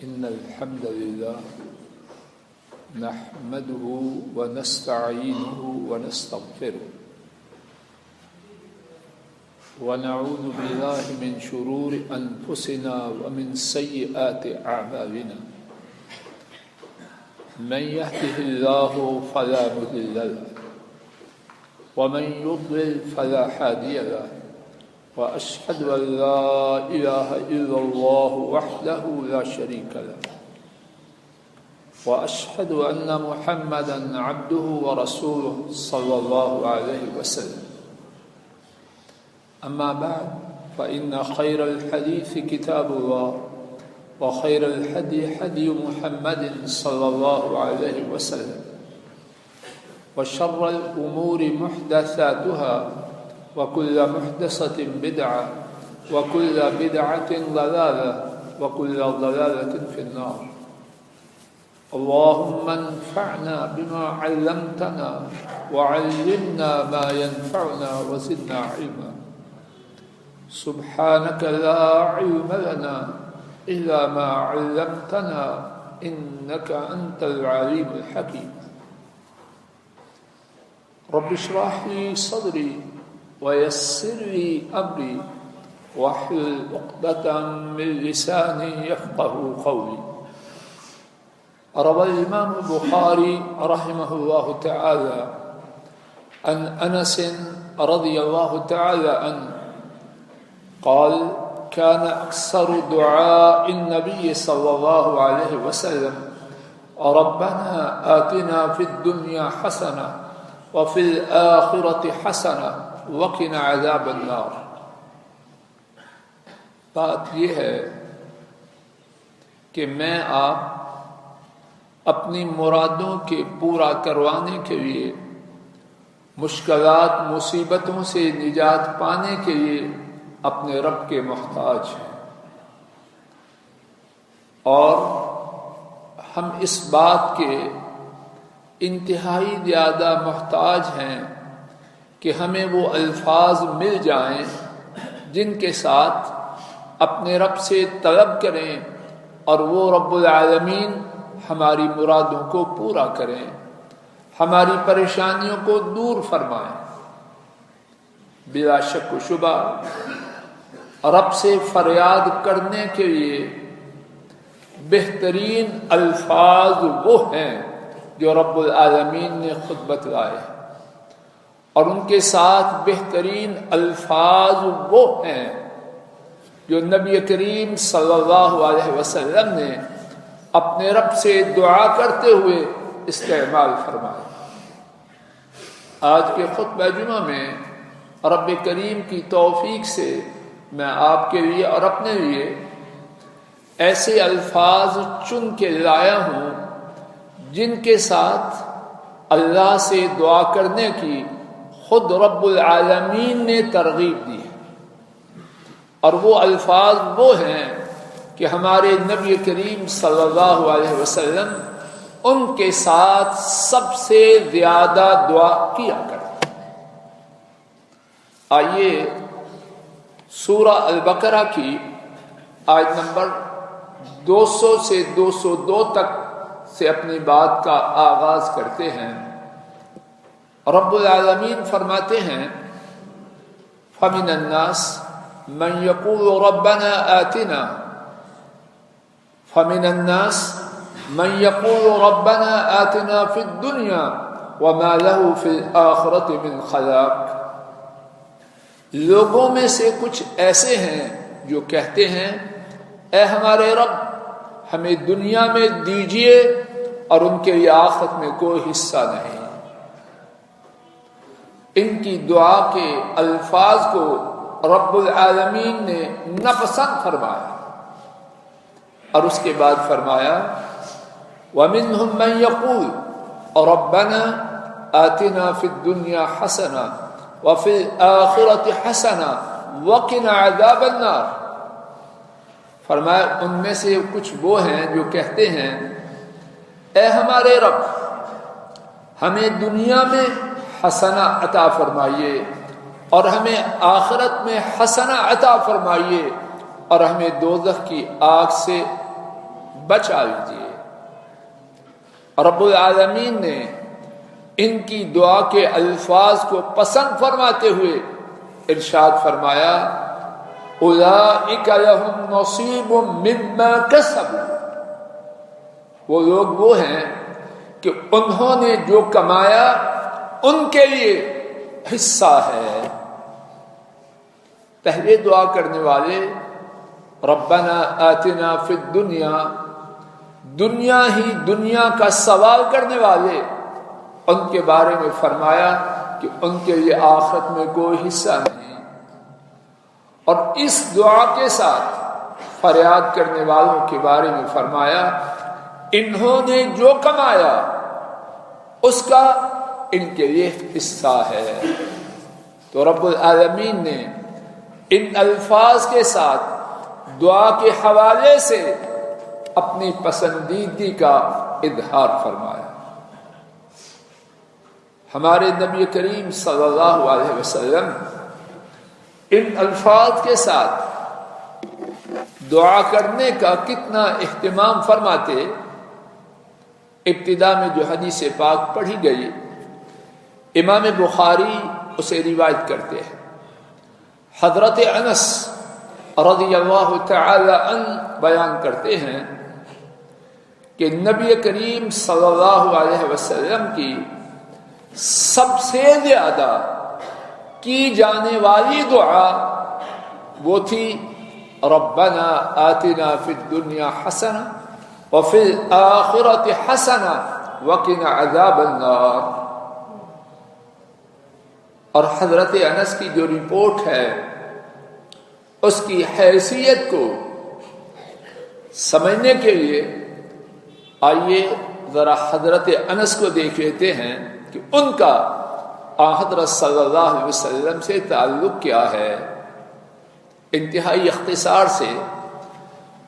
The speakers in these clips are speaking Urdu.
إن الحمد لله نحمده ونستعينه ونستغفره ونعوذ بالله من شرور أنفسنا ومن سيئات أعمالنا من يهده الله فلا مضل له ومن يضلل فلا هادي له وأشهد أن لا إله إلا الله وحده لا شريك له وأشهد أن محمدا عبده ورسوله صلى الله عليه وسلم أما بعد فإن خير الحديث كتاب الله وخير الهدي هدي محمد صلى الله عليه وسلم وشر الأمور محدثاتها وكل محدثة بدعة وكل بدعة ضلالة وكل ضلالة في النار. اللهم انفعنا بما علمتنا وعلمنا ما ينفعنا وزدنا علما. سبحانك لا علم لنا إلا ما علمتنا إنك أنت العليم الحكيم. رب اشرح لي صدري ويسر لي أمري واحلل عقدة من لساني يفقه قولي. روى الإمام البخاري رحمه الله تعالى عن أنس رضي الله تعالى عنه قال كان أكثر دعاء النبي صلى الله عليه وسلم ربنا آتنا في الدنيا حسنة وفي الآخرة حسنة وقنا عذاب النار. بات یہ ہے کہ میں آپ اپنی مرادوں کے پورا کروانے کے لیے مشکلات مصیبتوں سے نجات پانے کے لیے اپنے رب کے محتاج ہیں، اور ہم اس بات کے انتہائی زیادہ محتاج ہیں کہ ہمیں وہ الفاظ مل جائیں جن کے ساتھ اپنے رب سے طلب کریں اور وہ رب العالمین ہماری مرادوں کو پورا کریں، ہماری پریشانیوں کو دور فرمائیں۔ بلا شک و شبہ رب سے فریاد کرنے کے لیے بہترین الفاظ وہ ہیں جو رب العالمین نے خود بتلائے، اور ان کے ساتھ بہترین الفاظ وہ ہیں جو نبی کریم صلی اللہ علیہ وسلم نے اپنے رب سے دعا کرتے ہوئے استعمال فرمائے۔ آج کے خطبہ جمعہ میں رب کریم کی توفیق سے میں آپ کے لیے اور اپنے لیے ایسے الفاظ چن کے لایا ہوں جن کے ساتھ اللہ سے دعا کرنے کی خود رب العالمین نے ترغیب دی ہے، اور وہ الفاظ وہ ہیں کہ ہمارے نبی کریم صلی اللہ علیہ وسلم ان کے ساتھ سب سے زیادہ دعا کیا کرتے۔ آئیے سورہ البقرہ کی آیت نمبر 200 سے 202 تک سے اپنی بات کا آغاز کرتے ہیں۔ رب العالمین فرماتے ہیں فَمِنَ النَّاسِ مَنْ يَقُولُ رَبَّنَا آتِنَا فَمِنَ النَّاسِ مَنْ يَقُولُ رَبَّنَا آتِنَا فِي الدُّنْيَا وَمَا لَهُ فِي الْآخِرَةِ مِنْ خَلَاقٍ۔ لوگوں میں سے کچھ ایسے ہیں جو کہتے ہیں اے ہمارے رب ہمیں دنیا میں دیجئے اور ان کے لیے آخرت میں کوئی حصہ نہیں۔ ان کی دعا کے الفاظ کو رب العالمین نے ناپسند فرمایا، اور اس کے بعد فرمایا وَمِنْهُمْ مَنْ يَقُولُ رَبَّنَا آتِنَا فِي الدُّنْيَا حَسَنَةً وَفِي الْآخِرَةِ حَسَنَةً وَقِنَا عَذَابَ النَّارِ۔ فرمایا ان میں سے کچھ وہ ہیں جو کہتے ہیں اے ہمارے رب ہمیں دنیا میں حسنہ عطا فرمائیے اور ہمیں آخرت میں حسنہ عطا فرمائیے اور ہمیں دوزخ کی آگ سے بچا لیجیے۔ رب العالمین نے ان کی دعا کے الفاظ کو پسند فرماتے ہوئے ارشاد فرمایا اولئک لہم نصیب مما کسبوا، وہ لوگ وہ ہیں کہ انہوں نے جو کمایا ان کے لیے حصہ ہے۔ پہلے دعا کرنے والے ربنا آتنا فی الدنیا، دنیا ہی دنیا کا سوال کرنے والے، ان کے بارے میں فرمایا کہ ان کے لیے آخرت میں کوئی حصہ نہیں، اور اس دعا کے ساتھ فریاد کرنے والوں کے بارے میں فرمایا انہوں نے جو کمایا اس کا ان کے لیے حصہ ہے۔ تو رب العالمین نے ان الفاظ کے ساتھ دعا کے حوالے سے اپنی پسندیدگی کا اظہار فرمایا۔ ہمارے نبی کریم صلی اللہ علیہ وسلم ان الفاظ کے ساتھ دعا کرنے کا کتنا اہتمام فرماتے۔ ابتدا میں جو حدیث پاک پڑھی گئی امام بخاری اسے روایت کرتے ہیں، حضرت انس رضی اللہ تعالی عنہ بیان کرتے ہیں کہ نبی کریم صلی اللہ علیہ وسلم کی سب سے زیادہ کی جانے والی دعا وہ تھی ربنا آتنا فی الدنیا حسنہ وفی الآخرۃ حسنہ وقنا عذاب النار۔ اور حضرت انس کی جو رپورٹ ہے اس کی حیثیت کو سمجھنے کے لیے آئیے ذرا حضرت انس کو دیکھ لیتے ہیں کہ ان کا حضرت صلی اللہ علیہ وسلم سے تعلق کیا ہے۔ انتہائی اختصار سے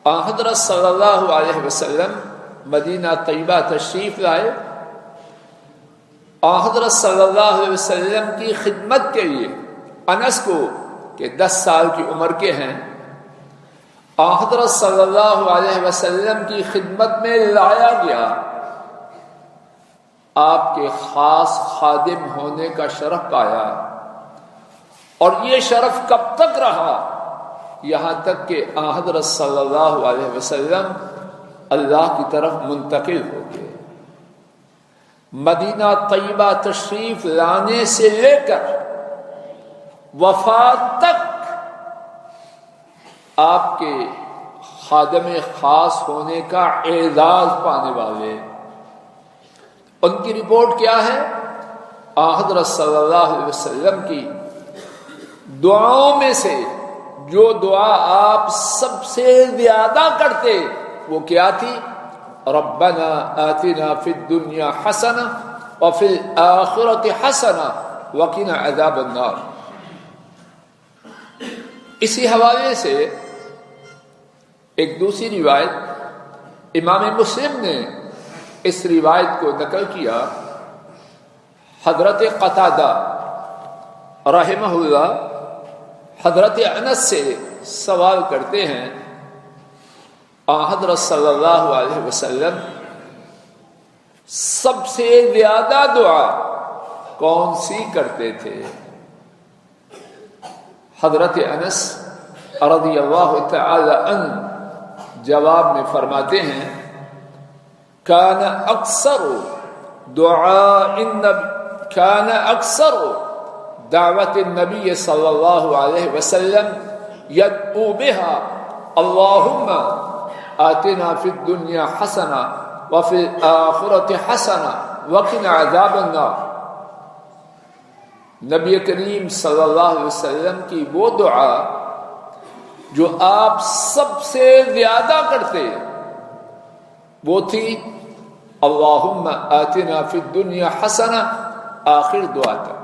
حضرت صلی اللہ علیہ وسلم مدینہ طیبہ تشریف لائے، حضرت صلی اللہ علیہ وسلم کی خدمت کے لیے انس کو کہ 10 سال کی عمر کے ہیں حضرت صلی اللہ علیہ وسلم کی خدمت میں لایا گیا۔ آپ کے خاص خادم ہونے کا شرف پایا، اور یہ شرف کب تک رہا؟ یہاں تک کہ حضرت صلی اللہ علیہ وسلم اللہ کی طرف منتقل ہو گئے۔ مدینہ طیبہ تشریف لانے سے لے کر وفات تک آپ کے خادم خاص ہونے کا اعزاز پانے والے۔ ان کی رپورٹ کیا ہے؟ حضرت صلی اللہ علیہ وسلم کی دعاؤں میں سے جو دعا آپ سب سے زیادہ کرتے وہ کیا تھی؟ ربنا آتنا فی الدنیا حسنہ وفی الآخرۃ حسنہ وقنا عذاب النار۔ اسی حوالے سے ایک دوسری روایت امام مسلم نے اس روایت کو نقل کیا۔ حضرت قتادہ رحمہ اللہ حضرت انس سے سوال کرتے ہیں حضرت صلی اللہ علیہ وسلم سب سے زیادہ دعا کون سی کرتے تھے؟ حضرت انس رضی اللہ تعالی عنہ جواب میں فرماتے ہیں کان اکثر دعوت النبی صلی اللہ علیہ وسلم یدعو بها اللہم آتنا فی الدنیا حسنہ وفی الآخرۃ حسنہ وقنا عذاب النار۔ نبی کریم صلی اللہ علیہ وسلم کی وہ دعا جو آپ سب سے زیادہ کرتے وہ تھی اللہم آتنا فی الدنیا حسنہ، آخر دعا تک۔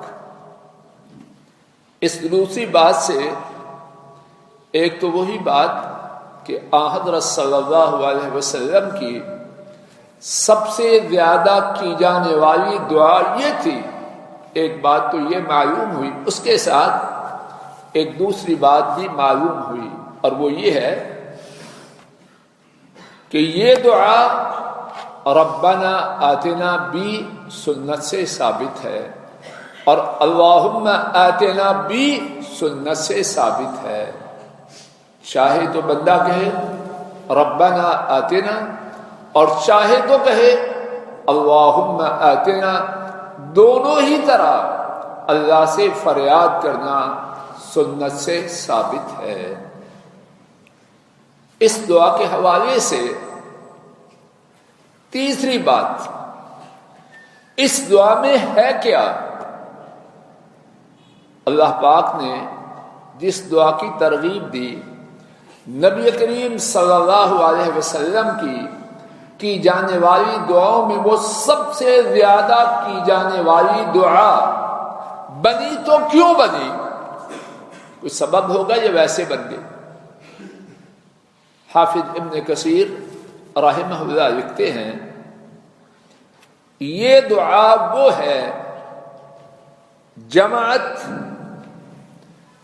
اس دوسری بات سے ایک تو وہی بات کہ حضرت صلی اللہ علیہ وسلم کی سب سے زیادہ کی جانے والی دعا یہ تھی، ایک بات تو یہ معلوم ہوئی، اس کے ساتھ ایک دوسری بات بھی معلوم ہوئی، اور وہ یہ ہے کہ یہ دعا ربنا آتنا بھی سنت سے ثابت ہے اور اللہم آتنا بھی سنت سے ثابت ہے. چاہے تو بندہ کہے ربنا آتنا اور چاہے تو کہے اللہم آتنا. دونوں ہی طرح اللہ سے فریاد کرنا سنت سے ثابت ہے. اس دعا کے حوالے سے تیسری بات، اس دعا میں ہے کیا؟ اللہ پاک نے جس دعا کی ترغیب دی، نبی کریم صلی اللہ علیہ وسلم کی جانے والی دعاؤں میں وہ سب سے زیادہ کی جانے والی دعا بنی تو کیوں بنی؟ کوئی سبب ہوگا یا ویسے بن گئی؟ حافظ ابن کثیر رحمہ اللہ لکھتے ہیں یہ دعا وہ ہے جمعت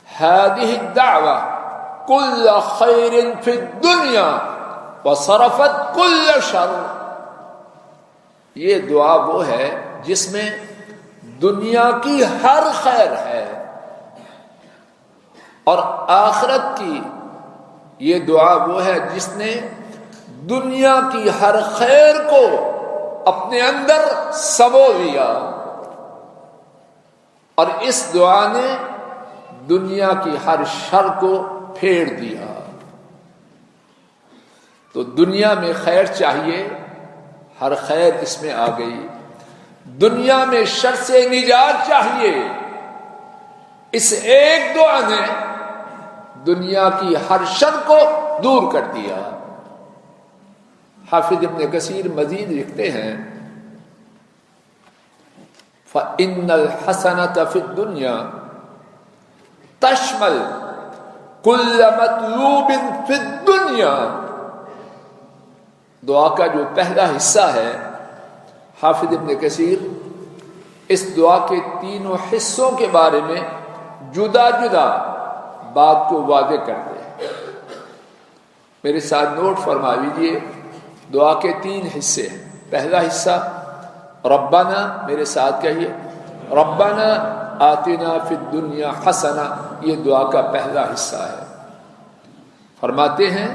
هذه الدعوة كل خير في الدنيا وصرفت كل شر. یہ دعا وہ ہے جس میں دنیا کی ہر خیر ہے اور آخرت کی. یہ دعا وہ ہے جس نے دنیا کی ہر خیر کو اپنے اندر سمو لیا اور اس دعا نے دنیا کی ہر شر کو پھیر دیا. تو دنیا میں خیر چاہیے، ہر خیر اس میں آ گئی. دنیا میں شر سے نجات چاہیے، اس ایک دعا نے دنیا کی ہر شر کو دور کر دیا. حافظ ابن کثیر مزید لکھتے ہیں فَإِنَّ الْحَسَنَةَ فِي الدُّنْيَا تَشْمَلُ كُلَّ مَطْلُوبٍ فِي الدُّنْيَا. دعا کا جو پہلا حصہ ہے، حافظ ابن کثیر اس دعا کے تینوں حصوں کے بارے میں جدا جدا بات کو واضح کرتے ہیں. میرے ساتھ نوٹ فرما لیجیے، دعا کے تین حصے ہیں. پہلا حصہ ربنا، میرے ساتھ کہیے ربنا آتنا فی الدنیا حسنہ، یہ دعا کا پہلا حصہ ہے. فرماتے ہیں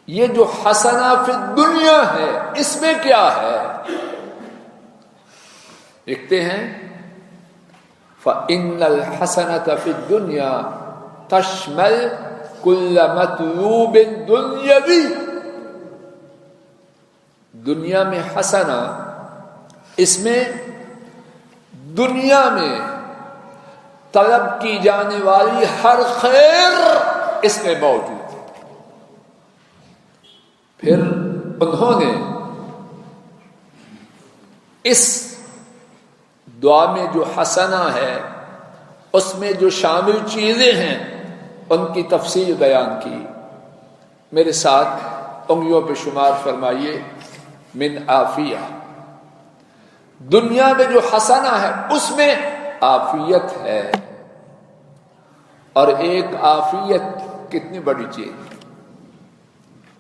یہ جو حسنہ فی الدنیا ہے اس میں کیا ہے؟ لکھتے ہیں فَإِنَّ الْحَسَنَةَ فِي الدُّنْيَا تَشْمَلُ كُلَّ مَطْلُوبٍ دُنْيَوِي. دنیا میں حسنہ، اس میں دنیا میں طلب کی جانے والی ہر خیر اس میں موجود ہے. پھر انہوں نے اس دعا میں جو حسنہ ہے اس میں جو شامل چیزیں ہیں ان کی تفصیل بیان کی. میرے ساتھ انگلیوں پہ شمار فرمائیے. من عافیہ، دنیا میں جو حسنہ ہے اس میں عافیت ہے. اور ایک عافیت کتنی بڑی چیز.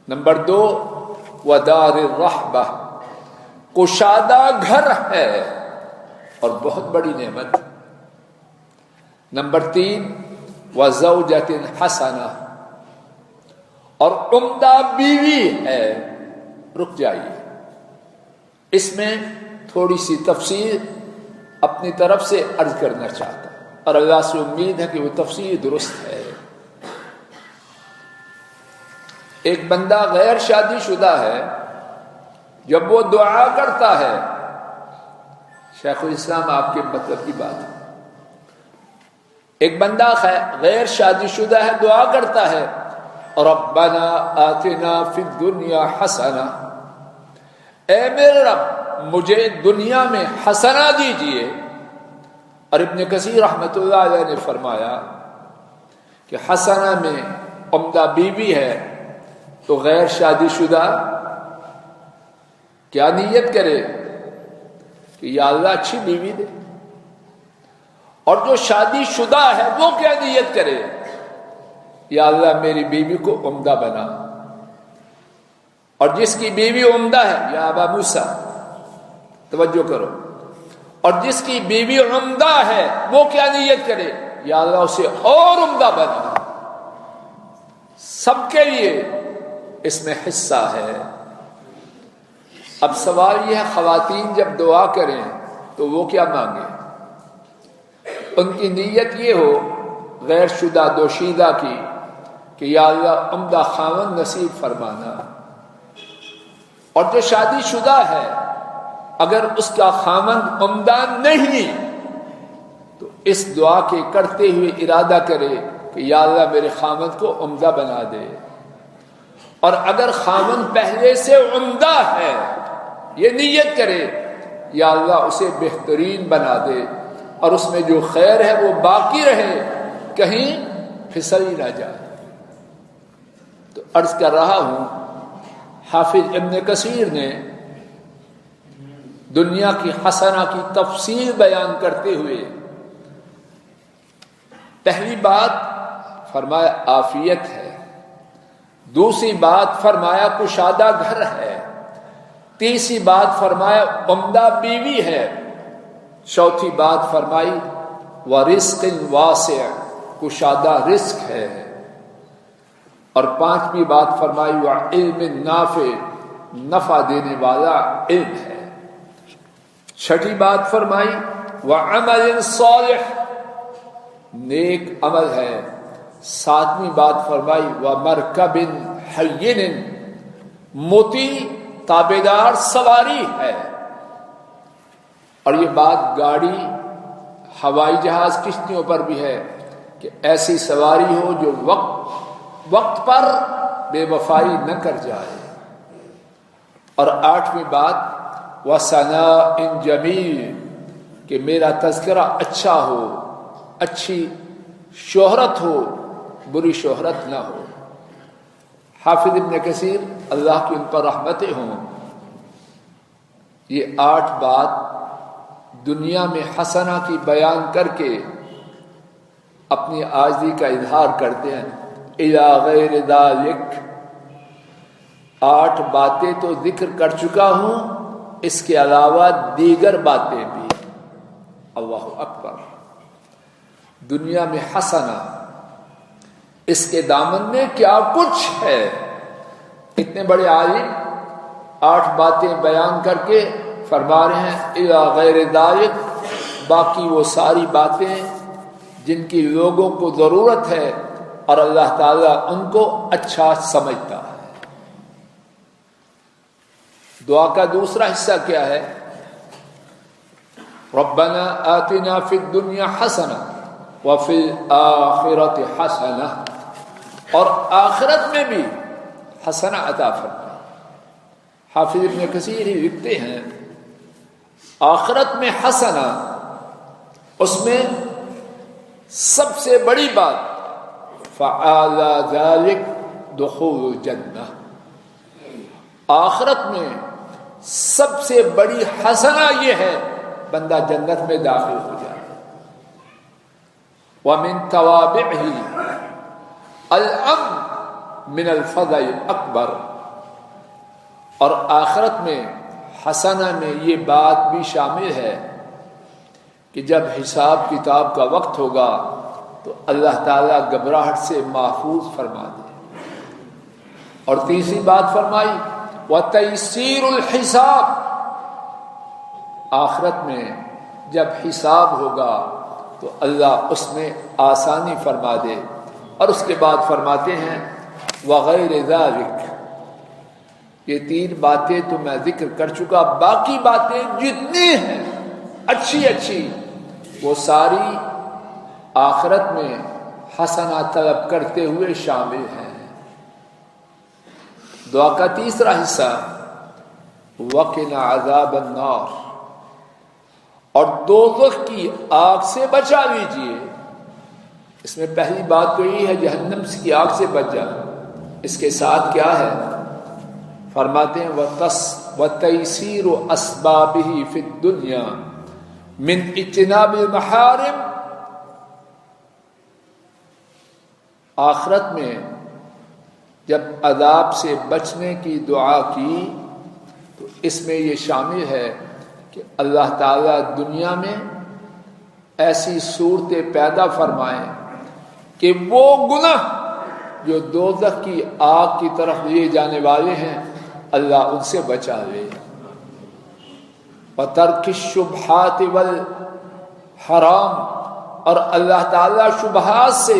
نمبر 2 ودار الرحبہ، کشادہ گھر ہے اور بہت بڑی نعمت. نمبر 3 وزوجۃ حسنہ، اور عمدہ بیوی ہے. رک جائیے، اس میں تھوڑی سی تفسیر اپنی طرف سے عرض کرنا چاہتا ہوں اور اللہ سے امید ہے کہ وہ تفسیر درست ہے. ایک بندہ غیر شادی شدہ ہے، جب وہ دعا کرتا ہے، شیخ الاسلام آپ کے مطلب کی بات ہے، ایک بندہ غیر شادی شدہ ہے، دعا کرتا ہے ربنا آتنا فی الدنیا حسنہ، اے میرے رب مجھے دنیا میں حسنہ دیجئے. اور ابن کثیر رحمۃ اللہ علیہ نے فرمایا کہ حسنہ میں عمدہ بیوی ہے تو غیر شادی شدہ کیا نیت کرے کہ یا اللہ اچھی بیوی دے، اور جو شادی شدہ ہے وہ کیا نیت کرے، یا اللہ میری بیوی کو عمدہ بنا. اور جس کی بیوی عمدہ ہے، یا ابا موسیٰ توجہ کرو، اور جس کی بیوی عمدہ ہے وہ کیا نیت کرے؟ یا اللہ اسے اور عمدہ بنا۔ سب کے لیے اس میں حصہ ہے۔ اب سوال یہ ہے، خواتین جب دعا کریں تو وہ کیا مانگیں؟ ان کی نیت یہ ہو غیر شدہ دوشیدہ کی کہ یا اللہ عمدہ خاوند نصیب فرمانا، اور جو شادی شدہ ہے اگر اس کا خاوند عمدہ نہیں تو اس دعا کے کرتے ہوئے ارادہ کرے کہ یا اللہ میرے خاوند کو عمدہ بنا دے، اور اگر خاوند پہلے سے عمدہ ہے یہ نیت کرے یا اللہ اسے بہترین بنا دے اور اس میں جو خیر ہے وہ باقی رہے، کہیں پھسل ہی نہ جائے۔ تو عرض کر رہا ہوں، حافظ ابن کثیر نے دنیا کی حسنہ کی تفصیل بیان کرتے ہوئے پہلی بات فرمایا عافیت ہے، دوسری بات فرمایا کشادہ گھر ہے، تیسری بات فرمایا عمدہ بیوی ہے، چوتھی بات فرمائی ورزق واسع، کشادہ رزق ہے، اور پانچویں بات فرمائی وعلم نافع، نفع دینے والا علم ہے، چھٹی بات فرمائی وعمل صالح، نیک عمل ہے، ساتویں بات فرمائی ومرکب حین، مطیع تابعدار سواری ہے۔ اور یہ بات گاڑی، ہوائی جہاز، کشتیوں پر بھی ہے کہ ایسی سواری ہو جو وقت پر بے وفائی نہ کر جائے۔ اور آٹھویں بات وَثَنَاءٍ جَمِيلٍ، کہ میرا تذکرہ اچھا ہو، اچھی شہرت ہو، بری شہرت نہ ہو۔ حافظ ابن کثیر اللہ کی ان پر رحمتیں ہوں، یہ 8 بات دنیا میں حسنہ کی بیان کر کے اپنی عاجزی کا اظہار کرتے ہیں۔ اِلَى غَيْرِ ذَلِكَ، 8 باتیں تو ذکر کر چکا ہوں، اس کے علاوہ دیگر باتیں بھی۔ اللہ اکبر، دنیا میں حسنہ، اس کے دامن میں کیا کچھ ہے۔ اتنے بڑے عالم 8 باتیں بیان کر کے فرما رہے ہیں اِلَى غَيْرِ ذَلِكَ، باقی وہ ساری باتیں جن کی لوگوں کو ضرورت ہے اور اللہ تعالیٰ ان کو اچھا سمجھتا ہے۔ دعا کا دوسرا حصہ کیا ہے؟ ربنا آتنا فی الدنیا حسنہ وفی الآخرۃ حسنہ، اور آخرت میں بھی حسنہ عطا فرما۔ حافظ ابن کثیر ہی لکھتے ہیں آخرت میں حسنہ، اس میں سب سے بڑی بات فعلی ذلک دخول الجنہ، آخرت میں سب سے بڑی حسنہ یہ ہے بندہ جنت میں داخل ہو جائے۔ وَمِن تَوَابِعِهِ الْأَمْنُ مِنَ الْفَزْعِ الْأَكْبَرِ، اور آخرت میں حسنہ میں یہ بات بھی شامل ہے کہ جب حساب کتاب کا وقت ہوگا تو اللہ تعالیٰ گھبراہٹ سے محفوظ فرما دے۔ اور تیسری بات فرمائی وَتَيْسِيرُ الْحِسَابِ، آخرت میں جب حساب ہوگا تو اللہ اس میں آسانی فرما دے۔ اور اس کے بعد فرماتے ہیں وغیر ذالک، یہ 3 باتیں تو میں ذکر کر چکا، باقی باتیں جتنی ہیں اچھی اچھی وہ ساری آخرت میں حسنہ طلب کرتے ہوئے شامل ہیں۔ دعا کا تیسرا حصہ وقنا عذاب النار، اور دوزخ کی آگ سے بچا لیجیے۔ اس میں پہلی بات تو یہ ہے جہنم کی آگ سے بچ جا، اس کے ساتھ کیا ہے؟ فرماتے ہیں وَتَيْسِيرُ أَسْبَابِهِ فِي الدُّنْيَا مِنْ اجتناب المحارم، آخرت میں جب عذاب سے بچنے کی دعا کی تو اس میں یہ شامل ہے کہ اللہ تعالیٰ دنیا میں ایسی صورتیں پیدا فرمائیں کہ وہ گناہ جو دوزخ کی آگ کی طرف لیے جانے والے ہیں اللہ ان سے بچا لے. وَتَرْكِ الشُّبْهَاتِ وَالْحَرَامِ، اور اللہ تعالیٰ شبہات سے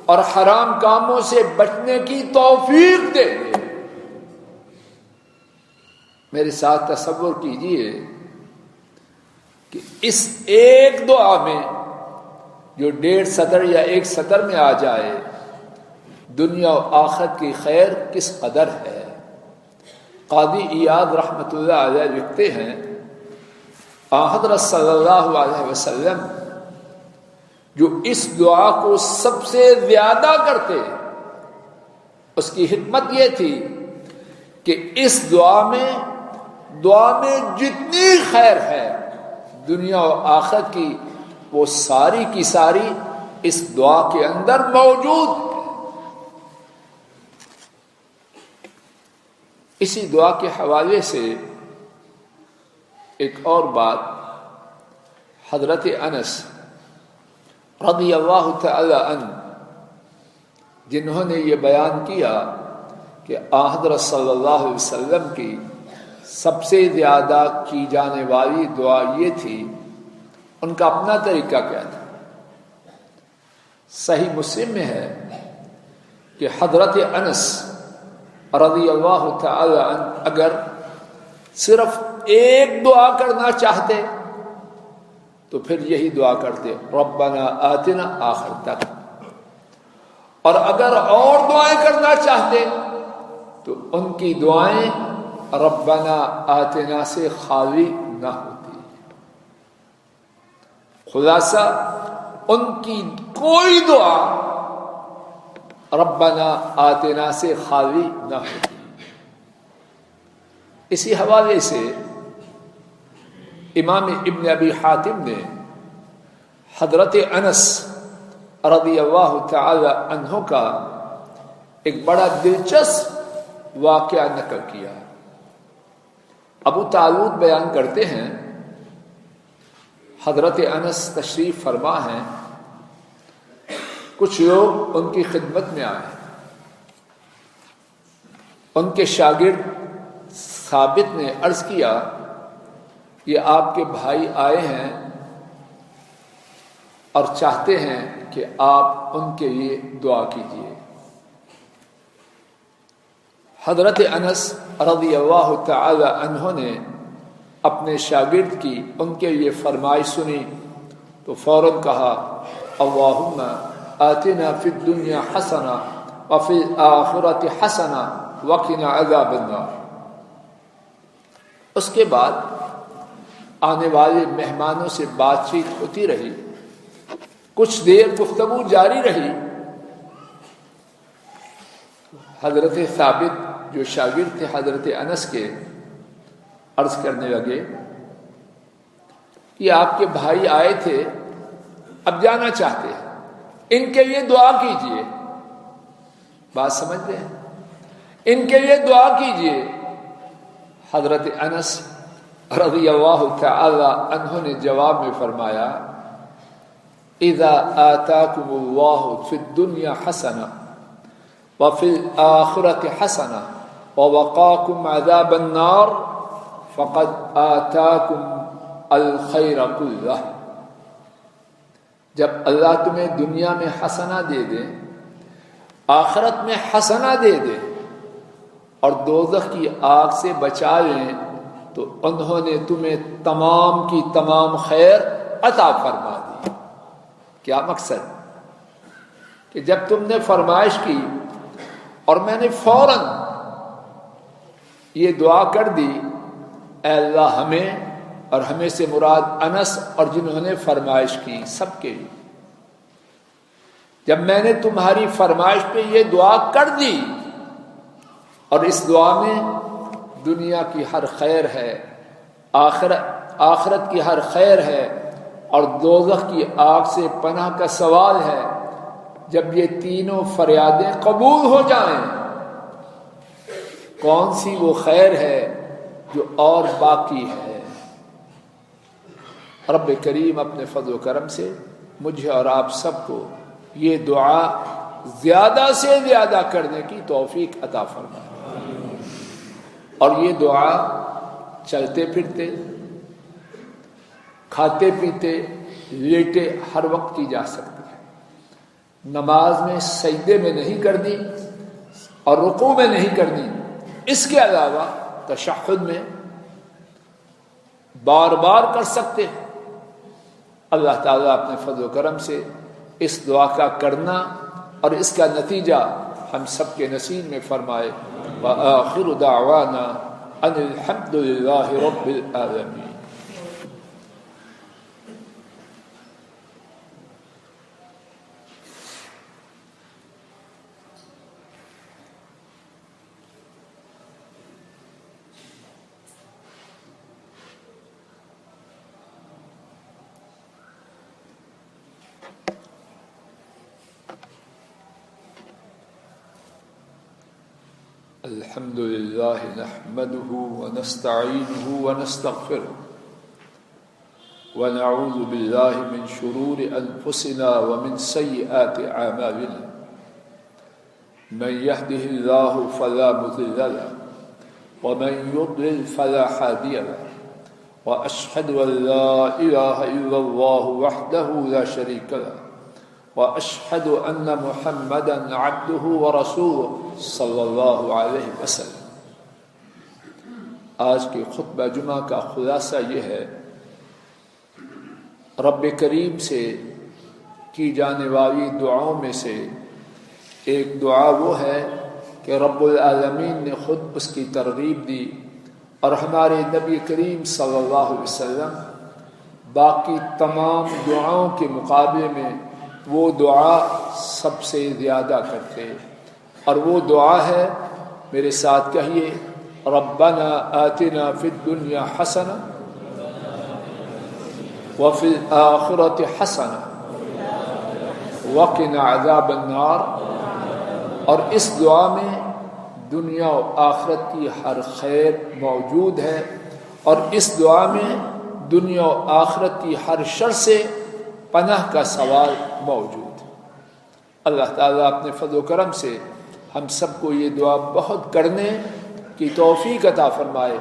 اور حرام کاموں سے بچنے کی توفیق دے. میرے ساتھ تصور کیجئے کہ اس ایک دعا میں جو 1.5 سطر یا 1 سطر میں آ جائے دنیا و آخرت کی خیر کس قدر ہے. قاضی ایاد رحمۃ اللہ علیہ لکھتے ہیں حضرت صلی اللہ علیہ وسلم جو اس دعا کو سب سے زیادہ کرتے، اس کی حکمت یہ تھی کہ اس دعا میں جتنی خیر ہے دنیا و آخرت کی وہ ساری کی ساری اس دعا کے اندر موجود ہے. اسی دعا کے حوالے سے ایک اور بات، حضرت انس رضی اللہ تعالی عنہ جنہوں نے یہ بیان کیا کہ حضرت صلی اللہ علیہ وسلم کی سب سے زیادہ کی جانے والی دعا یہ تھی، ان کا اپنا طریقہ کیا تھا. صحیح مسلم میں ہے کہ حضرت انس رضی اللہ تعالی عنہ اگر صرف ایک دعا کرنا چاہتے تو پھر یہی دعا کرتے ربنا آتنا آخر تک، اور اگر اور دعائیں کرنا چاہتے تو ان کی دعائیں ربنا آتنا سے خالی نہ ہوتی. خلاصہ ان کی کوئی دعا ربنا آتنا سے خالی نہ ہوتی. اسی حوالے سے امام ابن ابی حاتم نے حضرت انس رضی اللہ تعالی عنہ کا ایک بڑا دلچسپ واقعہ نقل کیا. ابو طالوت بیان کرتے ہیں حضرت انس تشریف فرما ہیں، کچھ لوگ ان کی خدمت میں آئے. ان کے شاگرد ثابت نے عرض کیا یہ آپ کے بھائی آئے ہیں اور چاہتے ہیں کہ آپ ان کے لیے دعا کیجیے. حضرت انس رضی اللہ تعالی عنہ نے اپنے شاگرد کی ان کے لیے فرمائش سنی تو فوراً کہا اللہم آتنا فی الدنیا حسنہ وفی الآخرۃ حسنہ وقنا عذاب النار. اس کے بعد آنے والے مہمانوں سے بات چیت ہوتی رہی، کچھ دیر گفتگو جاری رہی. حضرت ثابت جو شاگرد تھے حضرت انس کے عرض کرنے لگے کہ آپ کے بھائی آئے تھے، اب جانا چاہتے ہیں، ان کے لیے دعا کیجیے. بات سمجھ رہے ہیں؟ ان کے لیے دعا کیجیے. حضرت انس رضی اللہ تعالی عنہ نے جواب میں فرمایا اذا آتاکم اللہ فی الدنیا حسنہ وفی الآخرۃ حسنہ ووقاکم عذاب النار فقد آتاکم الخیر کلہ. جب اللہ تمہیں دنیا میں حسنہ دے دے، آخرت میں حسنہ دے دے اور دوزخ کی آگ سے بچا لیں تو انہوں نے تمہیں تمام کی تمام خیر عطا فرما دی. کیا مقصد؟ کہ جب تم نے فرمائش کی اور میں نے فوراً یہ دعا کر دی اے اللہ ہمیں اور ہمیں سے مراد انس اور جنہوں نے فرمائش کی سب کے لیے، جب میں نے تمہاری فرمائش پہ یہ دعا کر دی اور اس دعا میں دنیا کی ہر خیر ہے، آخرت کی ہر خیر ہے اور دوزخ کی آگ سے پناہ کا سوال ہے، جب یہ تینوں فریادیں قبول ہو جائیں کون سی وہ خیر ہے جو اور باقی ہے۔ رب کریم اپنے فضل و کرم سے مجھے اور آپ سب کو یہ دعا زیادہ سے زیادہ کرنے کی توفیق عطا فرمائے، اور یہ دعا چلتے پھرتے، کھاتے پیتے، لیٹے ہر وقت کی جا سکتی ہے۔ نماز میں سجدے میں نہیں کرنی اور رکوع میں نہیں کرنی، اس کے علاوہ تشہد میں بار بار کر سکتے ہیں۔ اللہ تعالیٰ اپنے فضل و کرم سے اس دعا کا کرنا اور اس کا نتیجہ ہم سب کے نصیب میں فرمائے۔ وآخر دعوانا ان الحمد للہ رب العالمین۔ الحمد لله نحمده ونستعينه ونستغفره ونعوذ بالله من شرور أنفسنا ومن سيئات أعمالنا، من يهده الله فلا مضل له ومن يضلل فلا هادي له، وأشهد أن لا إله إلا الله وحده لا شريك له، وأشهد أن محمدا عبده ورسوله صلی اللہ علیہ وسلم۔ آج کے خطبہ جمعہ کا خلاصہ یہ ہے، رب کریم سے کی جانے والی دعاؤں میں سے ایک دعا وہ ہے کہ رب العالمین نے خود اس کی ترغیب دی، اور ہمارے نبی کریم صلی اللہ علیہ وسلم باقی تمام دعاؤں کے مقابلے میں وہ دعا سب سے زیادہ کرتے، اور وہ دعا ہے، میرے ساتھ کہیے، ربنا آتنا فی الدنیا حسنہ وفی الآخرۃ حسنہ وقنا عذاب النار۔ اور اس دعا میں دنیا و آخرت کی ہر خیر موجود ہے، اور اس دعا میں دنیا و آخرت کی ہر شر سے پناہ کا سوال موجود ہے۔ اللہ تعالیٰ اپنے فضل و کرم سے ہم سب کو یہ دعا بہت کرنے کی توفیق عطا فرمائے۔